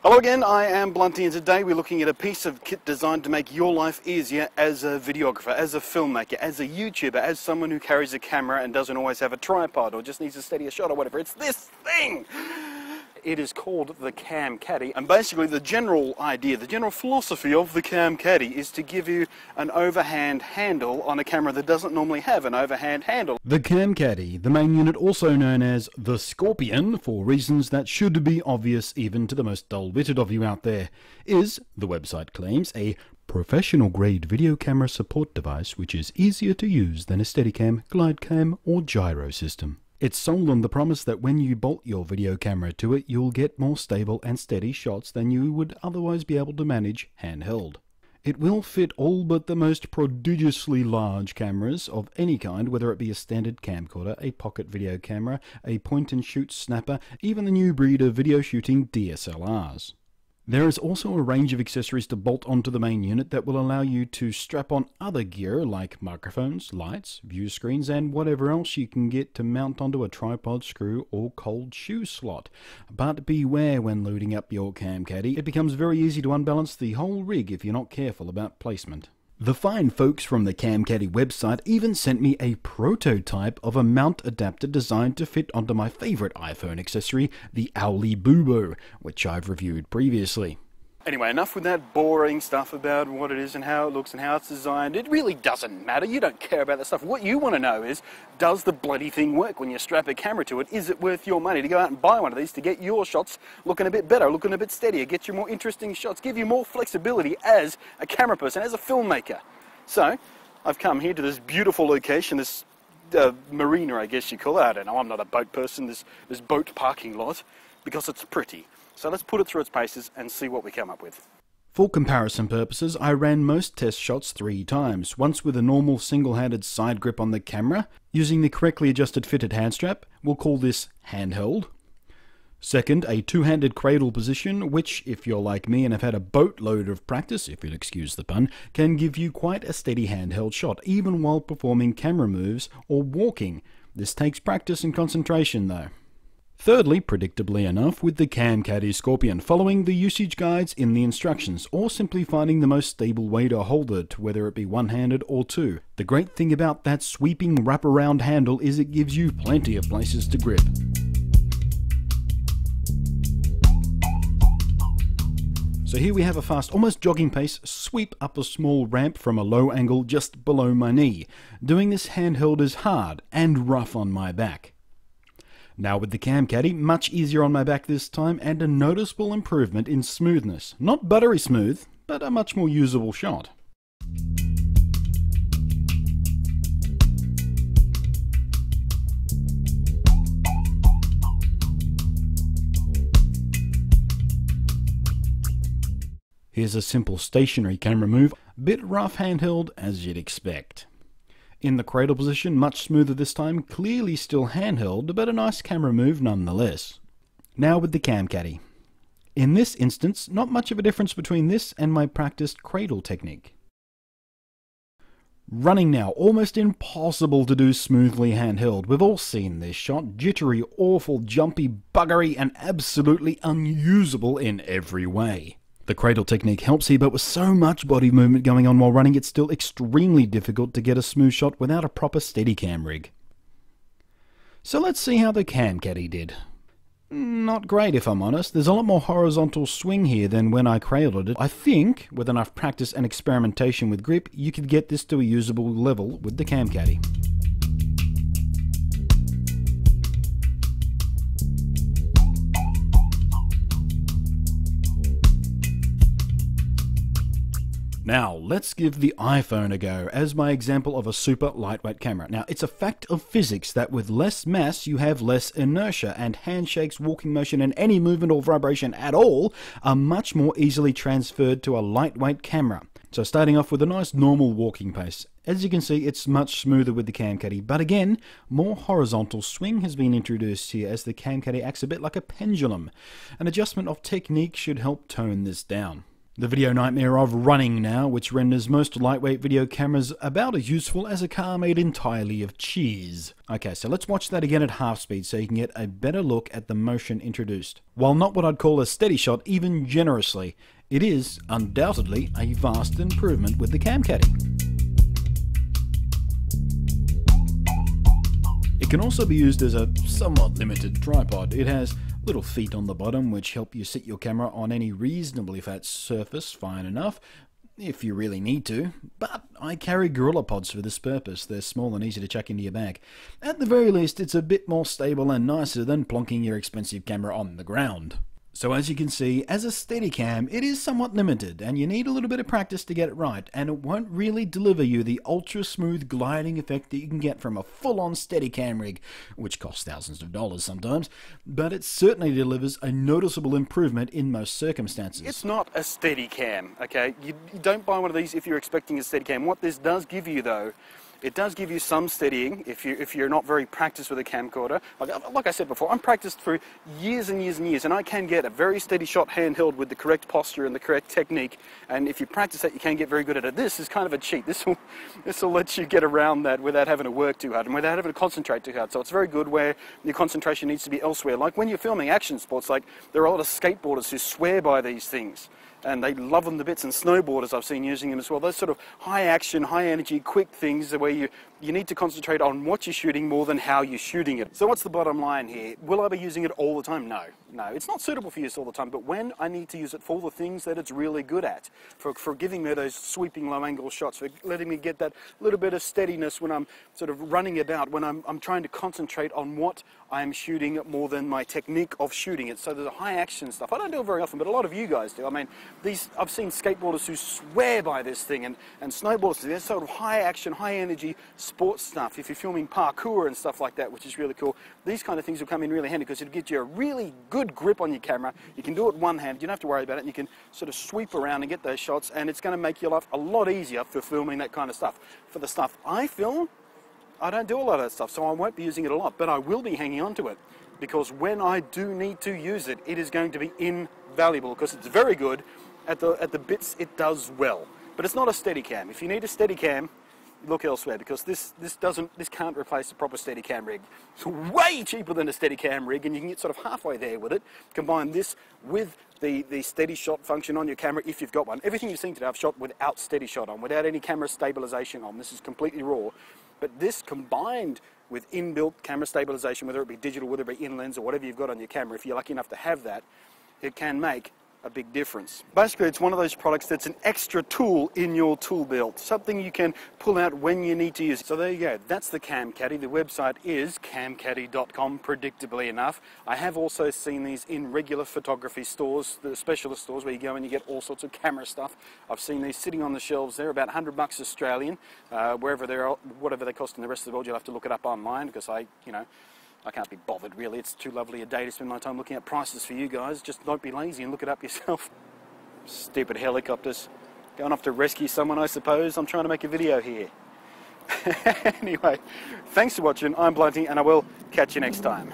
Hello again, I am Blunty, and today we're looking at a piece of kit designed to make your life easier as a videographer, as a filmmaker, as a YouTuber, as someone who carries a camera and doesn't always have a tripod or just needs to steady a shot or whatever. It's this thing! It is called the Cam Caddy, and basically the general idea, the general philosophy of the Cam Caddy is to give you an overhand handle on a camera that doesn't normally have an overhand handle. The Cam Caddy, the main unit also known as the Scorpion, for reasons that should be obvious even to the most dull-witted of you out there, is, the website claims, a professional-grade video camera support device which is easier to use than a Steadycam, Glidecam or Gyro system. It's sold on the promise that when you bolt your video camera to it, you'll get more stable and steady shots than you would otherwise be able to manage handheld. It will fit all but the most prodigiously large cameras of any kind, whether it be a standard camcorder, a pocket video camera, a point-and-shoot snapper, even the new breed of video shooting DSLRs. There is also a range of accessories to bolt onto the main unit that will allow you to strap on other gear like microphones, lights, view screens, and whatever else you can get to mount onto a tripod, screw, or cold shoe slot. But beware when loading up your Cam Caddy, it becomes very easy to unbalance the whole rig if you're not careful about placement. The fine folks from the Cam Caddy website even sent me a prototype of a mount adapter designed to fit onto my favourite iPhone accessory, the OWLE Bubo, which I've reviewed previously. Anyway, enough with that boring stuff about what it is and how it looks and how it's designed. It really doesn't matter. You don't care about that stuff. What you want to know is, does the bloody thing work when you strap a camera to it? Is it worth your money to go out and buy one of these to get your shots looking a bit better, looking a bit steadier, get you more interesting shots, give you more flexibility as a camera person, as a filmmaker? So, I've come here to this beautiful location, this marina, I guess you call it. I don't know, I'm not a boat person, this boat parking lot, because it's pretty. So let's put it through its paces and see what we come up with. For comparison purposes, I ran most test shots 3 times, once with a normal single-handed side grip on the camera, using the correctly adjusted fitted hand strap. We'll call this handheld. Second, a two-handed cradle position, which, if you're like me and have had a boatload of practice, if you'll excuse the pun, can give you quite a steady handheld shot, even while performing camera moves or walking. This takes practice and concentration though. Thirdly, predictably enough, with the Cam Caddie Scorpion, following the usage guides in the instructions, or simply finding the most stable way to hold it, whether it be one-handed or two. The great thing about that sweeping wraparound handle is it gives you plenty of places to grip. So here we have a fast, almost jogging pace, sweep up a small ramp from a low angle just below my knee. Doing this handheld is hard and rough on my back. Now with the Cam Caddy, much easier on my back this time, and a noticeable improvement in smoothness. Not buttery smooth, but a much more usable shot. Here's a simple stationary camera move, a bit rough handheld as you'd expect. In the cradle position, much smoother this time, clearly still handheld, but a nice camera move nonetheless. Now with the Cam Caddy. In this instance, not much of a difference between this and my practiced cradle technique. Running now, almost impossible to do smoothly handheld. We've all seen this shot, jittery, awful, jumpy, buggery, and absolutely unusable in every way. The cradle technique helps here, but with so much body movement going on while running, it's still extremely difficult to get a smooth shot without a proper Steadycam rig. So let's see how the Cam Caddy did. Not great, if I'm honest. There's a lot more horizontal swing here than when I cradled it. I think, with enough practice and experimentation with grip, you could get this to a usable level with the Cam Caddy. Now, let's give the iPhone a go as my example of a super lightweight camera. Now, it's a fact of physics that with less mass, you have less inertia, and handshakes, walking motion, and any movement or vibration at all are much more easily transferred to a lightweight camera. So starting off with a nice normal walking pace. As you can see, it's much smoother with the Cam Caddy, but again, more horizontal swing has been introduced here as the Cam Caddy acts a bit like a pendulum. An adjustment of technique should help tone this down. The video nightmare of running now, which renders most lightweight video cameras about as useful as a car made entirely of cheese. Okay, so let's watch that again at half speed so you can get a better look at the motion introduced. While not what I'd call a steady shot even generously, it is undoubtedly a vast improvement with the Cam Caddy. It can also be used as a somewhat limited tripod. It has little feet on the bottom which help you sit your camera on any reasonably fat surface fine enough, if you really need to, but I carry Gorilla Pods for this purpose. They're small and easy to chuck into your bag. At the very least, it's a bit more stable and nicer than plonking your expensive camera on the ground. So as you can see, as a Steadycam, it is somewhat limited, and you need a little bit of practice to get it right, and it won't really deliver you the ultra-smooth gliding effect that you can get from a full-on Steadicam rig, which costs thousands of dollars sometimes, but it certainly delivers a noticeable improvement in most circumstances. It's not a Steadicam, okay? You don't buy one of these if you're expecting a Steadicam. What this does give you, though, it does give you some steadying if you're not very practiced with a camcorder. Like I said before, I'm practiced for years and years and years, and I can get a very steady shot handheld with the correct posture and the correct technique. And if you practice that, you can get very good at it. This is kind of a cheat. This will let you get around that without having to work too hard and without having to concentrate too hard. So it's very good where your concentration needs to be elsewhere. Like when you're filming action sports, like there are a lot of skateboarders who swear by these things. And they love them to bits, and snowboarders I've seen using them as well. Those sort of high action, high energy, quick things where you need to concentrate on what you're shooting more than how you're shooting it. So what's the bottom line here? Will I be using it all the time? No. No, it's not suitable for use all the time, but when I need to use it for the things that it's really good at, for giving me those sweeping low angle shots, for letting me get that little bit of steadiness when I'm sort of running about, when I'm trying to concentrate on what I'm shooting more than my technique of shooting it. So there's a high action stuff. I don't do it very often, but a lot of you guys do. I mean, I've seen skateboarders who swear by this thing, and snowboarders, there's sort of high action, high energy sports stuff. If you're filming parkour and stuff like that, which is really cool, these kind of things will come in really handy because it'll get you a really good grip on your camera. You can do it one hand, you don't have to worry about it, and you can sort of sweep around and get those shots, and it's going to make your life a lot easier for filming that kind of stuff. For the stuff I film, I don't do a lot of that stuff, so I won't be using it a lot, but I will be hanging on to it because when I do need to use it, it is going to be invaluable because it's very good at the bits it does well. But it's not a Steadicam. If you need a Steadicam, look elsewhere because this can't replace a proper Steadicam rig. It's way cheaper than a Steadicam rig, and you can get sort of halfway there with it. Combine this with the steady shot function on your camera if you've got one. Everything you've seen today I've shot without steady shot on, without any camera stabilization on. This is completely raw. But this combined with inbuilt camera stabilization, whether it be digital, whether it be in-lens or whatever you've got on your camera, if you're lucky enough to have that, it can make a big difference. Basically, it's one of those products that's an extra tool in your tool belt, something you can pull out when you need to use it. So there you go, that's the Cam Caddy. The website is camcaddy.com, predictably enough. I have also seen these in regular photography stores, the specialist stores where you go and you get all sorts of camera stuff. I've seen these sitting on the shelves there, about $100 Australian, wherever they're, whatever they cost in the rest of the world. You'll have to look it up online because I can't be bothered really. It's too lovely a day to spend my time looking at prices for you guys. Just don't be lazy and look it up yourself. Stupid helicopters. Going off to rescue someone, I suppose. I'm trying to make a video here. Anyway, thanks for watching. I'm Blunty, and I will catch you next time.